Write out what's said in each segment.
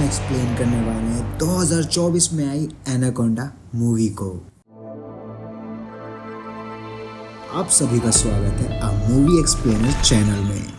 Explain करने वाले हैं 2024 में आई एनाकोंडा मूवी को। आप सभी का स्वागत है आ मूवी एक्सप्लेनर चैनल में।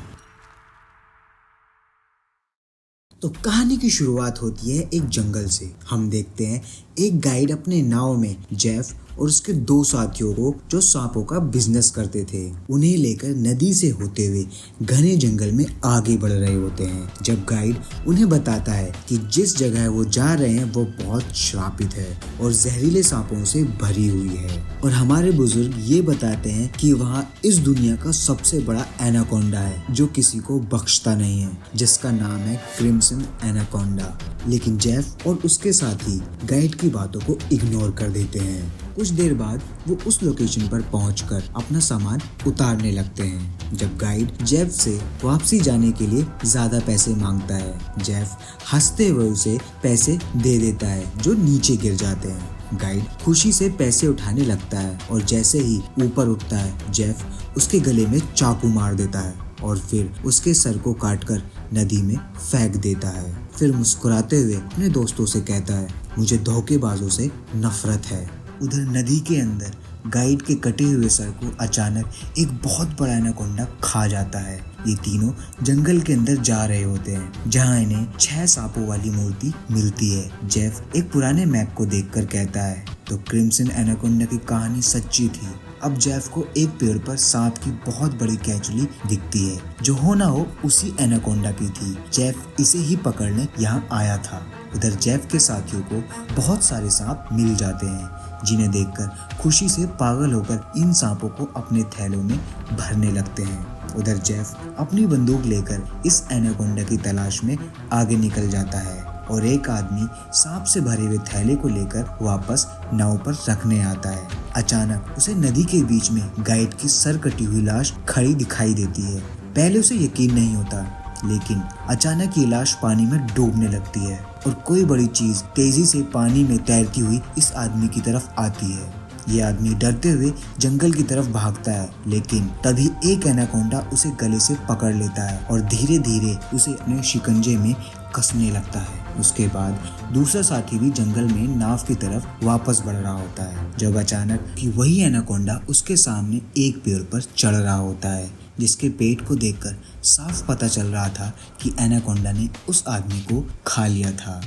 तो कहानी की शुरुआत होती है एक जंगल से। हम देखते हैं एक गाइड अपने नाव में जेफ और उसके दो साथियों को जो सांपों का बिजनेस करते थे उन्हें लेकर नदी से होते हुए घने जंगल में आगे बढ़ रहे होते हैं। जब गाइड उन्हें बताता है कि जिस जगह वो जा रहे हैं वो बहुत श्रापित है और जहरीले सांपों से भरी हुई है, और हमारे बुजुर्ग ये बताते हैं कि वहाँ इस दुनिया का सबसे बड़ा एनाकोंडा है जो किसी को बख्शता नहीं है, जिसका नाम है क्रिम्सन एनाकोंडा। लेकिन जेफ और उसके साथी गाइड की बातों को इग्नोर कर देते हैं। कुछ देर बाद वो उस लोकेशन पर पहुंचकर अपना सामान उतारने लगते हैं। जब गाइड जेफ से वापसी जाने के लिए ज्यादा पैसे मांगता है, जेफ हंसते हुए उसे पैसे दे देता है जो नीचे गिर जाते हैं। गाइड खुशी से पैसे उठाने लगता है और जैसे ही ऊपर उठता है जेफ उसके गले में चाकू मार देता है और फिर उसके सर को काटकर नदी में फेंक देता है। फिर मुस्कुराते हुए अपने दोस्तों से कहता है, मुझे धोखेबाजों से नफरत है। उधर नदी के अंदर गाइड के कटे हुए सर को अचानक एक बहुत बड़ा एनाकोंडा खा जाता है। ये तीनों जंगल के अंदर जा रहे होते हैं जहां इन्हें 6 सांपों वाली मूर्ति मिलती है। जेफ एक पुराने मैप को देखकर कहता है, तो क्रिम्सन एनाकोंडा की कहानी सच्ची थी। अब जेफ को एक पेड़ पर सांप की बहुत बड़ी कैचुली दिखती है जो हो ना हो उसी एनाकोंडा की थी। जेफ इसे ही पकड़ने यहाँ आया था। उधर जेफ के साथियों को बहुत सारे सांप मिल जाते हैं जिन्हें देखकर खुशी से पागल होकर इन सांपों को अपने थैलों में भरने लगते हैं। उधर जेफ अपनी बंदूक लेकर इस एनाकोंडा की तलाश में आगे निकल जाता है और एक आदमी सांप से भरे हुए थैले को लेकर वापस नाव पर रखने आता है। अचानक उसे नदी के बीच में गाइड की सर कटी हुई लाश खड़ी दिखाई देती है। पहले उसे यकीन नहीं होता, लेकिन अचानक ये लाश पानी में डूबने लगती है और कोई बड़ी चीज तेजी से पानी में तैरती हुई इस आदमी की तरफ आती है। ये आदमी डरते हुए जंगल की तरफ भागता है, लेकिन तभी एक एनाकोंडा उसे गले से पकड़ लेता है और धीरे धीरे उसे अपने शिकंजे में कसने लगता है। उसके बाद दूसरा साथी भी जंगल में नाव की तरफ वापस बढ़ रहा होता है जब अचानक कि वही एनाकोंडा उसके सामने एक पेड़ पर चढ़ रहा होता है, जिसके पेट को देखकर साफ पता चल रहा था कि एनाकोंडा ने उस आदमी को खा लिया था।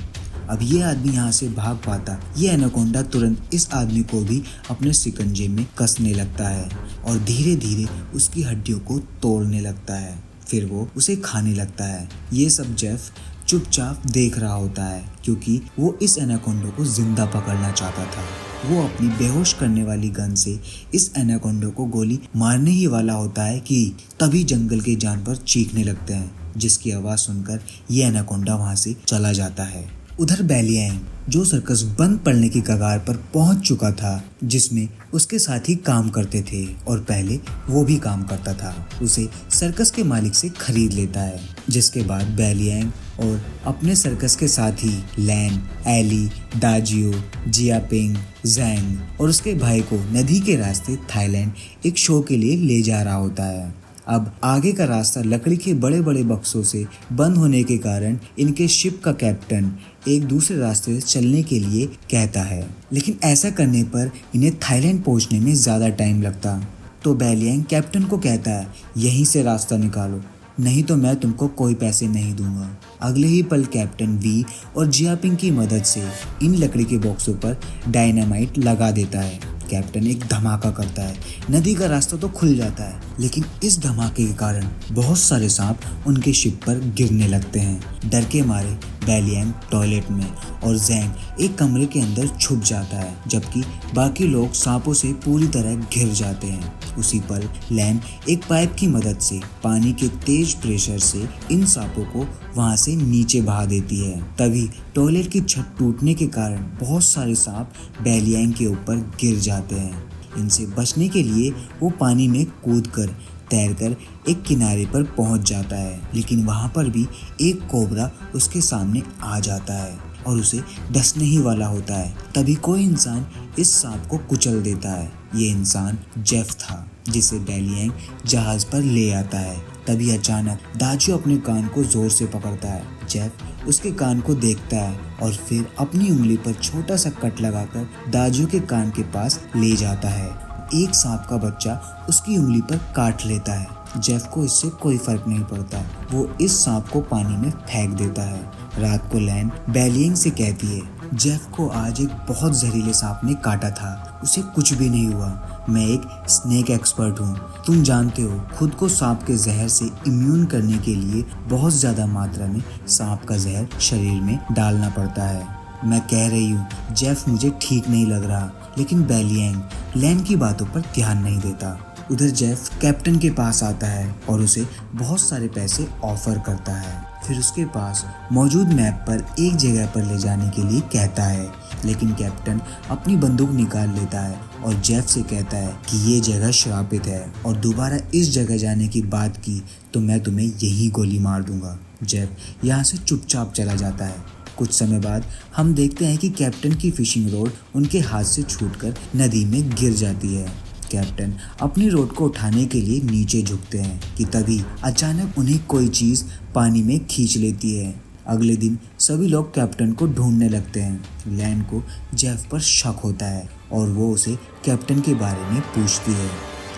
अब ये आदमी यहाँ से भाग पाता, ये एनाकोंडा तुरंत इस आदमी को भी अपने शिकंजे में कसने लगता है और धीरे धीरे उसकी हड्डियों को तोड़ने लगता है। फिर वो उसे खाने लगता है। ये सब जेफ चुपचाप देख रहा होता है क्योंकि वो इस एनाकोंडा को जिंदा पकड़ना चाहता था। वो अपनी बेहोश करने वाली गन से इस एनाकोंडा को गोली मारने ही वाला होता है कि तभी जंगल के जानवर चीखने लगते हैं, जिसकी आवाज सुनकर ये एनाकोंडा वहां से चला जाता है। उधर बेलियांग जो सर्कस बंद पड़ने की कगार पर पहुंच चुका था, जिसमें उसके साथी काम करते थे और पहले वो भी काम करता था, उसे सर्कस के मालिक से खरीद लेता है। जिसके बाद बेलियांग और अपने सर्कस के साथी लैन, एली, दाजियो, जियापिंग, जैंग और उसके भाई को नदी के रास्ते थाईलैंड एक शो के लिए ले जा रहा होता है। अब आगे का रास्ता लकड़ी के बड़े बड़े बक्सों से बंद होने के कारण इनके शिप का कैप्टन एक दूसरे रास्ते से चलने के लिए कहता है, लेकिन ऐसा करने पर इन्हें थाईलैंड पहुंचने में ज़्यादा टाइम लगता। तो बेलियांग कैप्टन को कहता है, यहीं से रास्ता निकालो, नहीं तो मैं तुमको कोई पैसे नहीं दूंगा। अगले ही पल कैप्टन वी और जियापिंग की मदद से इन लकड़ी के बॉक्सों पर डायनामाइट लगा देता है। कैप्टन एक धमाका करता है, नदी का रास्ता तो खुल जाता है, लेकिन इस धमाके के कारण बहुत सारे सांप उनके शिप पर गिरने लगते हैं। डर के मारे बेलियांग टॉयलेट में और जैंग एक कमरे के अंदर छुप जाता है, जबकि बाकी लोग सांपों से पूरी तरह घिर जाते हैं। उसी पल लैन एक पाइप की मदद से पानी के तेज प्रेशर से इन सांपों को वहां से नीचे बहा देती है। तभी टॉयलेट की छत टूटने के कारण बहुत सारे सांप बेलियांग के ऊपर गिर जाते हैं। इनसे बचने के लिए वो पानी में कूदकर तैरकर एक किनारे पर पहुंच जाता है, लेकिन वहां पर भी एक कोबरा उसके सामने आ जाता है और उसे डसने ही वाला होता है। तभी कोई इंसान इस सांप को कुचल देता है। ये इंसान जेफ था, जिसे बेलियांग जहाज पर ले आता है। तभी अचानक दाजू अपने कान को जोर से पकड़ता है। जेफ उसके कान को देखता है और फिर अपनी उंगली पर छोटा सा कट लगाकर दाजू के कान के पास ले जाता है। एक सांप का बच्चा उसकी उंगली पर काट लेता है। जेफ को इससे कोई फर्क नहीं पड़ता, वो इस सांप को पानी में फेंक देता है। रात को लैन बेलियंग से कहती है, जेफ को आज एक बहुत जहरीले सांप ने काटा था, उसे कुछ भी नहीं हुआ। मैं एक स्नेक एक्सपर्ट हूँ। तुम जानते हो, खुद को सांप के जहर से इम्यून करने के लिए बहुत ज्यादा मात्रा में सांप का जहर शरीर में डालना पड़ता है। मैं कह रही हूँ जेफ मुझे ठीक नहीं लग रहा, लेकिन बेलियंग लैन की बातों पर ध्यान नहीं देता। उधर जेफ कैप्टन के पास आता है और उसे बहुत सारे पैसे ऑफर करता है। फिर उसके पास मौजूद मैप पर एक जगह पर ले जाने के लिए कहता है, लेकिन कैप्टन अपनी बंदूक निकाल लेता है और जेफ से कहता है कि ये जगह श्रापित है और दोबारा इस जगह जाने की बात की तो मैं तुम्हें यही गोली मार दूंगा। जेफ यहाँ से चुपचाप चला जाता है। कुछ समय बाद हम देखते हैं कि कैप्टन की फिशिंग रॉड उनके हाथ से छूटकर नदी में गिर जाती है। कैप्टन अपनी रॉड को उठाने के लिए नीचे झुकते हैं कि तभी अचानक उन्हें कोई चीज़ पानी में खींच लेती है। अगले दिन सभी लोग कैप्टन को ढूंढने लगते हैं। लैन को जेफ पर शक होता है और वो उसे कैप्टन के बारे में पूछती है।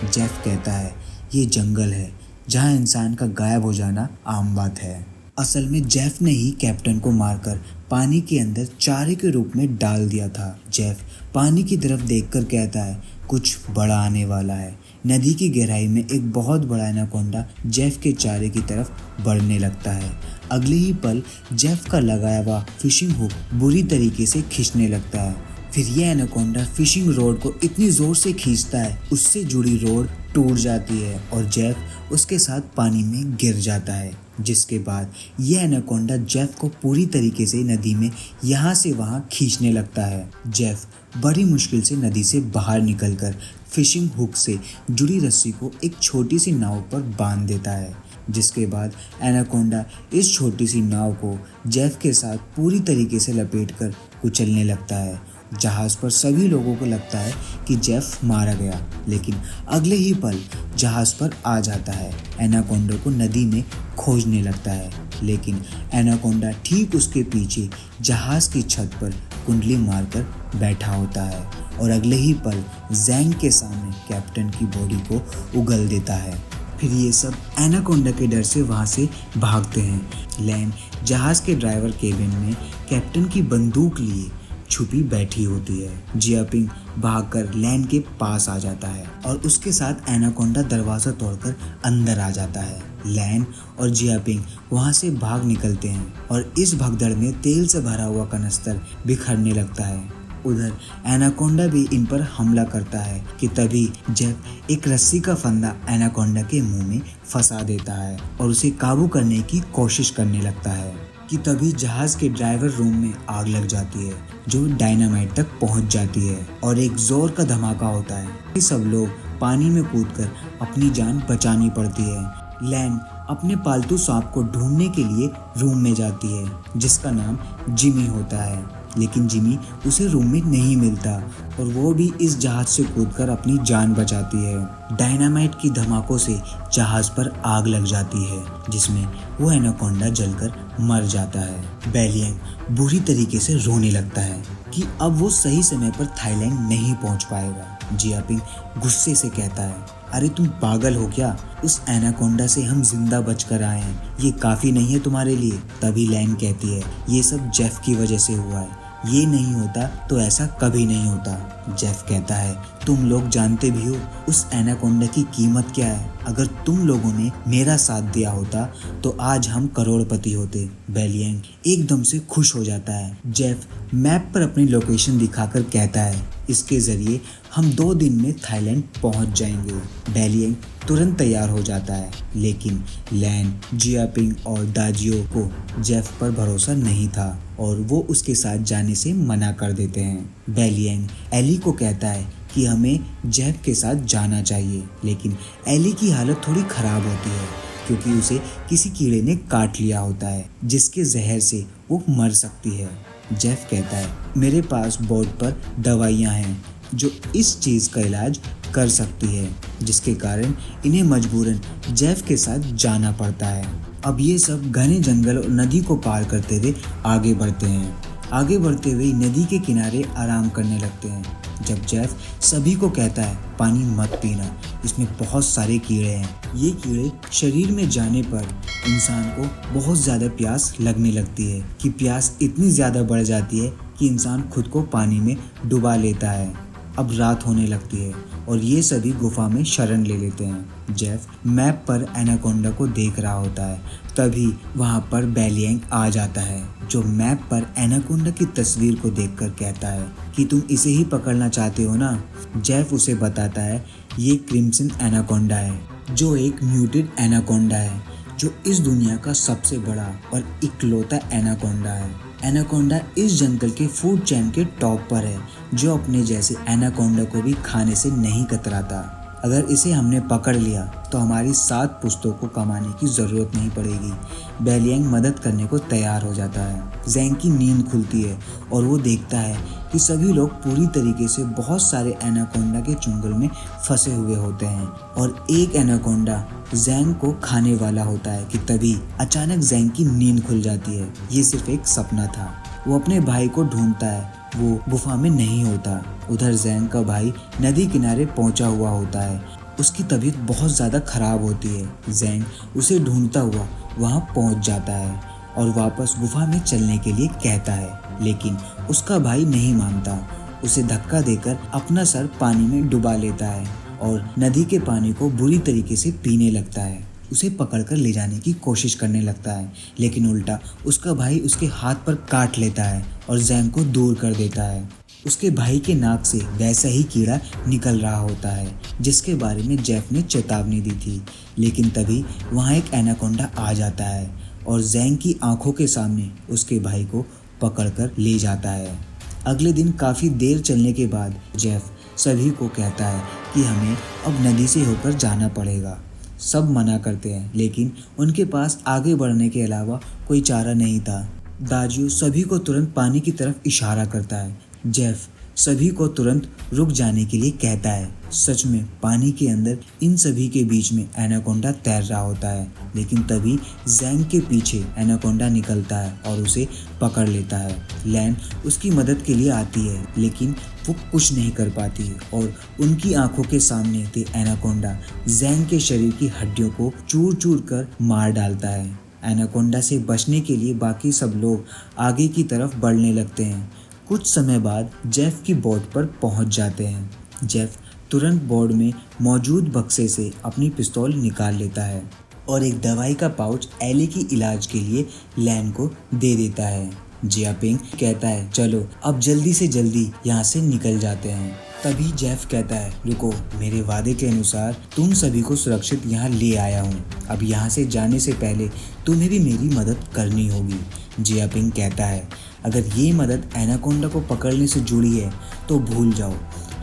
जेफ कहता है, ये जंगल है जहाँ इंसान का गायब हो जाना आम बात है। असल में जेफ ने ही कैप्टन को मारकर पानी के अंदर चारे के रूप में डाल दिया था। जेफ पानी की तरफ देखकर कहता है, कुछ बड़ा आने वाला है। नदी की गहराई में एक बहुत बड़ा एनाकोंडा जेफ के चारे की तरफ बढ़ने लगता है। अगले ही पल जेफ का लगाया हुआ फिशिंग हुक बुरी तरीके से खींचने लगता है। फिर यह एनाकोंडा फिशिंग रॉड को इतनी जोर से खींचता है, उससे जुड़ी रॉड टूट जाती है और जेफ उसके साथ पानी में गिर जाता है। जिसके बाद यह एनाकोंडा जेफ को पूरी तरीके से नदी में यहाँ से वहाँ खींचने लगता है। जेफ बड़ी मुश्किल से नदी से बाहर निकलकर फिशिंग हुक से जुड़ी रस्सी को एक छोटी सी नाव पर बांध देता है। जिसके बाद एनाकोंडा इस छोटी सी नाव को जेफ के साथ पूरी तरीके से लपेटकर कुचलने लगता है। जहाज पर सभी लोगों को लगता है कि जेफ मारा गया, लेकिन अगले ही पल जहाज पर आ जाता है। एनाकोंडा को नदी में खोजने लगता है, लेकिन एनाकोंडा ठीक उसके पीछे जहाज की छत पर कुंडली मारकर बैठा होता है और अगले ही पल जैंग के सामने कैप्टन की बॉडी को उगल देता है। फिर ये सब एनाकोंडा के डर से वहाँ से भागते हैं। लैन जहाज के ड्राइवर केबिन में कैप्टन की बंदूक लिए छुपी बैठी होती है। जियापिंग भागकर लैन के पास आ जाता है और उसके साथ एनाकोंडा दरवाज़ा तोड़कर अंदर आ जाता है। लैन और जियापिंग वहाँ से भाग निकलते हैं और इस भगदड़ में तेल से भरा हुआ कनस्तर बिखरने लगता है। उधर एनाकोंडा भी इन पर हमला करता है कि तभी जेफ एक रस्सी का फंदा एनाकोंडा के मुंह में फंसा देता है और उसे काबू करने की कोशिश करने लगता है कि तभी जहाज के ड्राइवर रूम में आग लग जाती है जो डायनामाइट तक पहुंच जाती है और एक जोर का धमाका होता है। सब लोग पानी में कूदकर अपनी जान बचानी पड़ती है। लैन अपने पालतू सांप को ढूंढने के लिए रूम में जाती है जिसका नाम जिमी होता है, लेकिन जिमी उसे रूम में नहीं मिलता और वो भी इस जहाज से कूदकर अपनी जान बचाती है। डायनामाइट की धमाकों से जहाज पर आग लग जाती है जिसमें वो एनाकोंडा जलकर मर जाता है। बेलियंग बुरी तरीके से रोने लगता है कि अब वो सही समय पर थाईलैंड नहीं पहुंच पाएगा। जियापिंग गुस्से से कहता है, अरे तुम पागल हो क्या? उस एनाकोंडा से हम जिंदा बचकर आए हैं, ये काफी नहीं है तुम्हारे लिए? तभी लैन कहती है, ये सब जेफ की वजह से हुआ है, ये नहीं होता तो ऐसा कभी नहीं होता। जेफ कहता है, तुम लोग जानते भी हो उस एनाकोंडा की कीमत क्या है। अगर तुम लोगों ने मेरा साथ दिया होता तो आज हम करोड़पति होते। बेलियंग एकदम से खुश हो जाता है। जेफ मैप पर अपनी लोकेशन दिखाकर कहता है, इसके जरिए हम 2 दिन में थाईलैंड पहुंच जाएंगे। बेलियंग तुरंत तैयार हो जाता है, लेकिन लैन, जियापिंग और दाजियो को जेफ पर भरोसा नहीं था और वो उसके साथ जाने से मना कर देते हैं। बेलियंग एली को कहता है कि हमें जेफ के साथ जाना चाहिए, लेकिन एली की हालत थोड़ी खराब होती है क्योंकि उसे किसी कीड़े ने काट लिया होता है जिसके जहर से वो मर सकती है। जेफ कहता है, मेरे पास बोट पर दवाइयाँ हैं जो इस चीज़ का इलाज कर सकती है, जिसके कारण इन्हें मजबूरन जेफ के साथ जाना पड़ता है। अब ये सब घने जंगल और नदी को पार करते हुए आगे बढ़ते हैं। आगे बढ़ते हुए नदी के किनारे आराम करने लगते हैं जब जेफ सभी को कहता है पानी मत पीना, इसमें बहुत सारे कीड़े हैं। ये कीड़े शरीर में जाने पर इंसान को बहुत ज़्यादा प्यास लगने लगती है कि प्यास इतनी ज़्यादा बढ़ जाती है कि इंसान खुद को पानी में डुबा लेता है। अब रात होने लगती है और ये सभी गुफा में शरण ले लेते हैं। जेफ मैप पर एनाकोंडा को देख रहा होता है, तभी वहाँ पर बेलियांग आ जाता है जो मैप पर एनाकोंडा की तस्वीर को देखकर कहता है कि तुम इसे ही पकड़ना चाहते हो ना। जेफ उसे बताता है ये क्रिम्सन एनाकोंडा है जो एक म्यूटेड एनाकोंडा है जो इस दुनिया का सबसे बड़ा और इकलौता एनाकोंडा है। एनाकोंडा इस जंगल के फूड चेन के टॉप पर है जो अपने जैसे एनाकोंडा को भी खाने से नहीं कतराता। अगर इसे हमने पकड़ लिया तो हमारी 7 पुश्तों को कमाने की ज़रूरत नहीं पड़ेगी। बेलियांग मदद करने को तैयार हो जाता है। ज़ैंग की नींद खुलती है और वो देखता है कि सभी लोग पूरी तरीके से बहुत सारे एनाकोंडा के चुंगल में फंसे हुए होते हैं और एक एनाकोंडा ज़ैंग को खाने वाला होता है कि तभी अचानक ज़ैंग की नींद खुल जाती है। ये सिर्फ एक सपना था। वो अपने भाई को ढूंढता है, वो गुफा में नहीं होता। उधर ज़ैंग का भाई नदी किनारे पहुंचा हुआ होता है। उसकी तबीयत बहुत ज़्यादा खराब होती है। ज़ैंग उसे ढूंढता हुआ वहां पहुंच जाता है और वापस गुफा में चलने के लिए कहता है, लेकिन उसका भाई नहीं मानता। उसे धक्का देकर अपना सर पानी में डुबा लेता है और नदी के पानी को बुरी तरीके से पीने लगता है। उसे पकड़कर ले जाने की कोशिश करने लगता है, लेकिन उल्टा उसका भाई उसके हाथ पर काट लेता है और ज़ैंग को दूर कर देता है। उसके भाई के नाक से वैसा ही कीड़ा निकल रहा होता है जिसके बारे में जेफ ने चेतावनी दी थी, लेकिन तभी वहाँ एक एनाकोंडा आ जाता है और ज़ैंग की आंखों के सामने उसके भाई को पकड़कर ले जाता है। अगले दिन काफ़ी देर चलने के बाद जेफ सभी को कहता है कि हमें अब नदी से होकर जाना पड़ेगा। सब मना करते हैं, लेकिन उनके पास आगे बढ़ने के अलावा कोई चारा नहीं था। दाजियो सभी को तुरंत पानी की तरफ इशारा करता है। जेफ सभी को तुरंत रुक जाने के लिए कहता है। सच में पानी के अंदर इन सभी के बीच में एनाकोंडा तैर रहा होता है, लेकिन तभी ज़ैंग के पीछे एनाकोंडा निकलता है और उसे पकड़ लेता है। लैन उसकी मदद के लिए आती है, लेकिन वो कुछ नहीं कर पाती और उनकी आंखों के सामने थे एनाकोंडा ज़ैंग के शरीर की हड्डियों को चूर चूर कर मार डालता है। एनाकोंडा से बचने के लिए बाकी सब लोग आगे की तरफ बढ़ने लगते हैं। कुछ समय बाद जेफ की बोट पर पहुंच जाते हैं। जेफ तुरंत बोर्ड में मौजूद बक्से से अपनी पिस्तौल निकाल लेता है और एक दवाई का पाउच एली की इलाज के लिए लैन को दे देता है। जियापिंग कहता है चलो अब जल्दी से जल्दी यहाँ से निकल जाते हैं। तभी जेफ कहता है रुको, मेरे वादे के अनुसार तुम सभी को सुरक्षित यहाँ ले आया हूँ। अब यहाँ से जाने से पहले तुम्हें भी मेरी मदद करनी होगी। जियापिंग कहता है अगर ये मदद एनाकोंडा को पकड़ने से जुड़ी है तो भूल जाओ,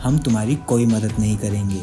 हम तुम्हारी कोई मदद नहीं करेंगे।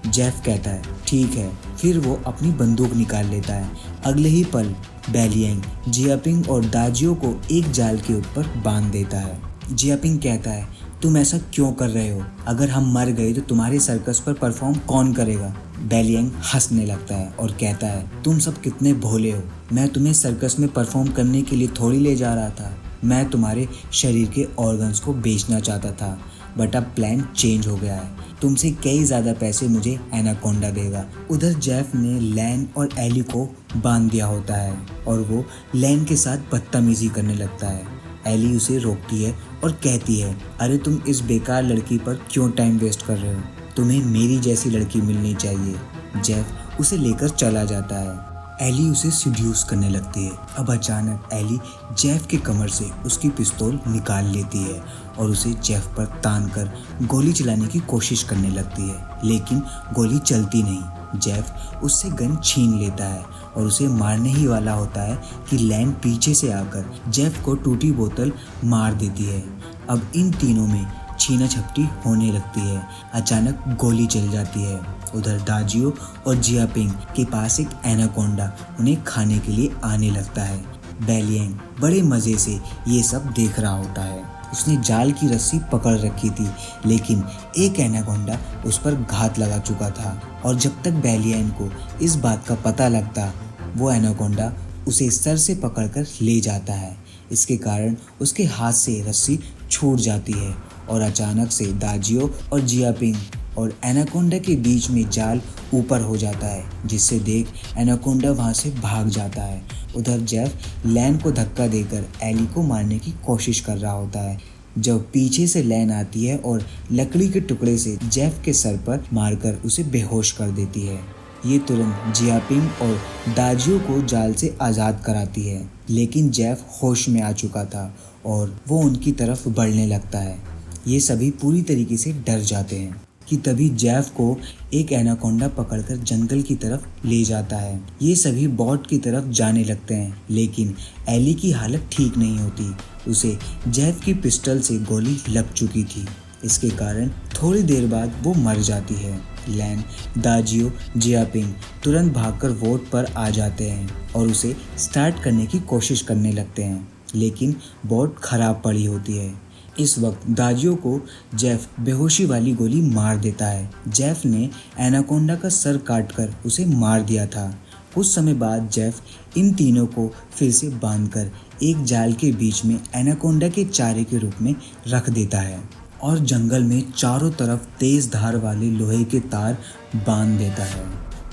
जेफ कहता है ठीक है। फिर वो अपनी बंदूक निकाल लेता है। अगले ही पल बेलियांग जियापिंग और दाजियो को एक जाल के ऊपर बांध देता है। जियापिंग कहता है तुम ऐसा क्यों कर रहे हो? अगर हम मर गए तो तुम्हारे सर्कस पर परफॉर्म कौन करेगा? बेलियांग हंसने लगता है और कहता है तुम सब कितने भोले हो। मैं तुम्हें सर्कस में परफॉर्म करने के लिए थोड़ी ले जा रहा था। मैं तुम्हारे शरीर के ऑर्गन्स को बेचना चाहता था, बट अब प्लान चेंज हो गया है। तुमसे कई ज़्यादा पैसे मुझे एनाकोंडा देगा। उधर जेफ ने लैन और एली को बांध दिया होता है और वो लैन के साथ बदतमीजी करने लगता है। एली उसे रोकती है और कहती है अरे तुम इस बेकार लड़की पर क्यों टाइम वेस्ट कर रहे हो? तुम्हें मेरी जैसी लड़की मिलनी चाहिए। जेफ उसे लेकर चला जाता है। एली उसे सिड्यूस करने लगती है। अब अचानक एली जेफ के कमर से उसकी पिस्तौल निकाल लेती है और उसे जेफ पर तान कर गोली चलाने की कोशिश करने लगती है, लेकिन गोली चलती नहीं। जेफ उससे गन छीन लेता है और उसे मारने ही वाला होता है कि लैन पीछे से आकर जेफ को टूटी बोतल मार देती है। अब इन तीनों में छीना झपटी होने लगती है। अचानक गोली चल जाती है। उधर दाजियो और जियापिंग के पास एक एनाकोंडा उन्हें खाने के लिए आने लगता है। बेलियांग बड़े मज़े से ये सब देख रहा होता है। उसने जाल की रस्सी पकड़ रखी थी, लेकिन एक एनाकोंडा उस पर घात लगा चुका था और जब तक बेलियांग को इस बात का पता लगता वो एनाकोंडा उसे सर से पकड़कर ले जाता है। इसके कारण उसके हाथ से रस्सी छूट जाती है और अचानक से दाजियो और जियापिंग और एनाकोंडा के बीच में जाल ऊपर हो जाता है, जिससे देख एनाकोंडा वहां से भाग जाता है। उधर जेफ लैन को धक्का देकर एली को मारने की कोशिश कर रहा होता है, जब पीछे से लैन आती है और लकड़ी के टुकड़े से जेफ के सर पर मारकर उसे बेहोश कर देती है। ये तुरंत जियापिंग और दाजियो को जाल से आज़ाद कराती है, लेकिन जेफ होश में आ चुका था और वो उनकी तरफ बढ़ने लगता है। ये सभी पूरी तरीके से डर जाते हैं कि तभी जेफ को एक एनाकोंडा पकड़कर जंगल की तरफ ले जाता है। ये सभी बॉट की तरफ जाने लगते हैं, लेकिन एली की हालत ठीक नहीं होती। उसे जेफ की पिस्टल से गोली लग चुकी थी। इसके कारण थोड़ी देर बाद वो मर जाती है। लैन, दाजियो, जियापिंग तुरंत भागकर वोट पर आ जाते हैं और उसे स्टार्ट करने की कोशिश करने लगते हैं, लेकिन बोट खराब पड़ी होती है। इस वक्त दाजियो को जेफ बेहोशी वाली गोली मार देता है। जेफ ने एनाकोंडा का सर काटकर उसे मार दिया था। कुछ समय बाद जेफ इन तीनों को फिर से बांधकर एक जाल के बीच में एनाकोंडा के चारे के रूप में रख देता है और जंगल में चारों तरफ तेज धार वाले लोहे के तार बांध देता है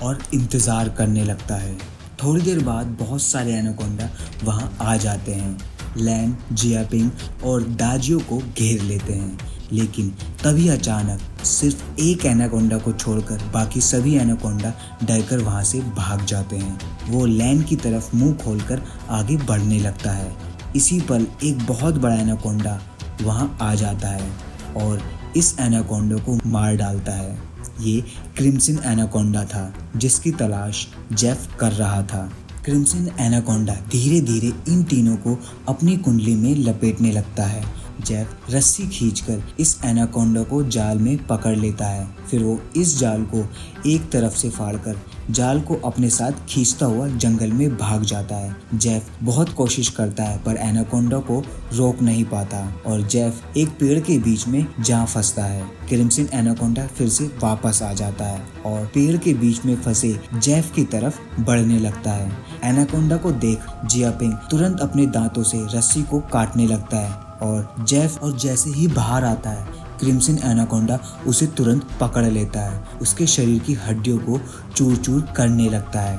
और इंतज़ार करने लगता है। थोड़ी देर बाद बहुत सारे एनाकोंडा वहां आ जाते हैं। लैन, जियापिंग और दाजियो को घेर लेते हैं, लेकिन तभी अचानक सिर्फ एक एनाकोंडा को छोड़कर बाकी सभी एनाकोंडा डरकर वहां से भाग जाते हैं। वो लैन की तरफ मुंह खोलकर आगे बढ़ने लगता है। इसी पल एक बहुत बड़ा एनाकोंडा वहां आ जाता है और इस एनाकोंडा को मार डालता है। ये क्रिम्सन एनाकोंडा था जिसकी तलाश जेफ कर रहा था। क्रिम्सन एनाकोंडा धीरे धीरे इन तीनों को अपनी कुंडली में लपेटने लगता है। जेफ रस्सी खींचकर इस एनाकोंडा को जाल में पकड़ लेता है। फिर वो इस जाल को एक तरफ से फाड़कर जाल को अपने साथ खींचता हुआ जंगल में भाग जाता है। जेफ बहुत कोशिश करता है पर एनाकोंडा को रोक नहीं पाता और जेफ एक पेड़ के बीच में जा फंसता है। क्रिम्सन एनाकोंडा फिर से वापस आ जाता है और पेड़ के बीच में फंसे जेफ की तरफ बढ़ने लगता है। एनाकोंडा को देख जियापिंग तुरंत अपने दांतों से रस्सी को काटने लगता है और जेफ और जैसे ही बाहर आता है क्रिम्सन एनाकोंडा उसे तुरंत पकड़ लेता है। उसके शरीर की हड्डियों को चूर चूर करने लगता है।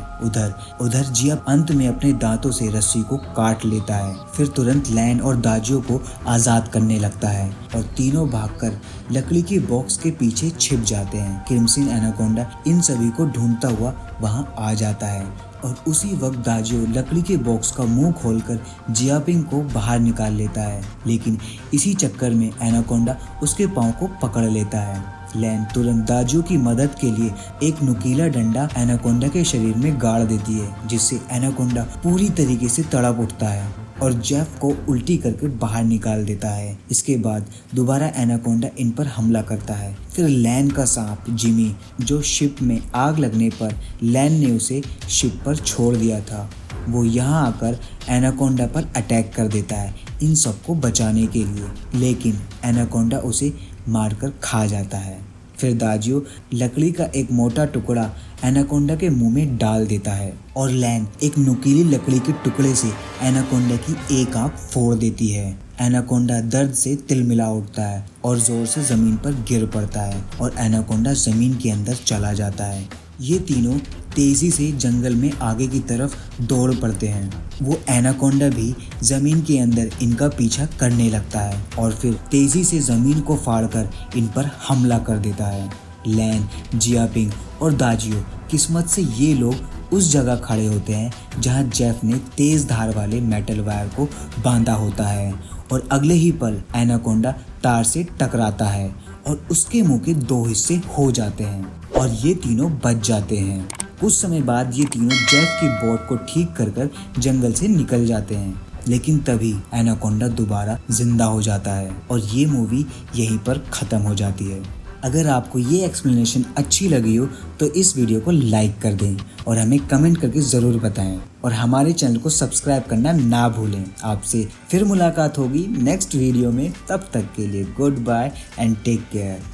उधर जिया अंत में अपने दांतों से रस्सी को काट लेता है। फिर तुरंत लैन और दाजियो को आज़ाद करने लगता है और तीनों भागकर लकड़ी के बॉक्स के पीछे छिप जाते हैं। क्रिम्सन एनाकोंडा इन सभी को ढूंढता हुआ वहां आ जाता है और उसी वक्त दाजियो लकड़ी के बॉक्स का मुंह खोलकर जियापिंग को बाहर निकाल लेता है, लेकिन इसी चक्कर में एनाकोंडा उसके पांव को पकड़ लेता है। लैन तुरंत दाजियो की मदद के लिए एक नुकीला डंडा एनाकोंडा के शरीर में गाड़ देती है, जिससे एनाकोंडा पूरी तरीके से तड़प उठता है और जेफ को उल्टी करके बाहर निकाल देता है। इसके बाद दोबारा एनाकोंडा इन पर हमला करता है। फिर लैन का सांप जिमी, जो शिप में आग लगने पर लैन ने उसे शिप पर छोड़ दिया था, वो यहाँ आकर एनाकोंडा पर अटैक कर देता है इन सबको बचाने के लिए, लेकिन एनाकोंडा उसे मारकर खा जाता है। फिर दाजियो लकड़ी का एक मोटा टुकड़ा एनाकोंडा के मुंह में डाल देता है और लैन एक नुकीली लकड़ी के टुकड़े से एनाकोंडा की एक आंख फोड़ देती है। एनाकोंडा दर्द से तिलमिला उठता है और जोर से जमीन पर गिर पड़ता है और एनाकोंडा जमीन के अंदर चला जाता है। ये तीनों तेजी से जंगल में आगे की तरफ दौड़ पड़ते हैं। वो एनाकोंडा भी जमीन के अंदर इनका पीछा करने लगता है और फिर तेजी से जमीन को फाड़कर इन पर हमला कर देता है। लैन, जियापिंग और दाजियो किस्मत से ये लोग उस जगह खड़े होते हैं जहां जेफ ने तेज धार वाले मेटल वायर को बांधा होता है और अगले ही पल एनाकोंडा तार से टकराता है और उसके मुंह के 2 हिस्से हो जाते हैं और ये तीनों बच जाते हैं। कुछ समय बाद ये तीनों जेफ की बोट को ठीक कर जंगल से निकल जाते हैं, लेकिन तभी एनाकोंडा दोबारा जिंदा हो जाता है और ये मूवी यहीं पर ख़त्म हो जाती है। अगर आपको ये एक्सप्लेनेशन अच्छी लगी हो तो इस वीडियो को लाइक कर दें और हमें कमेंट करके ज़रूर बताएं और हमारे चैनल को सब्सक्राइब करना ना भूलें। आपसे फिर मुलाकात होगी नेक्स्ट वीडियो में। तब तक के लिए good bye and take care.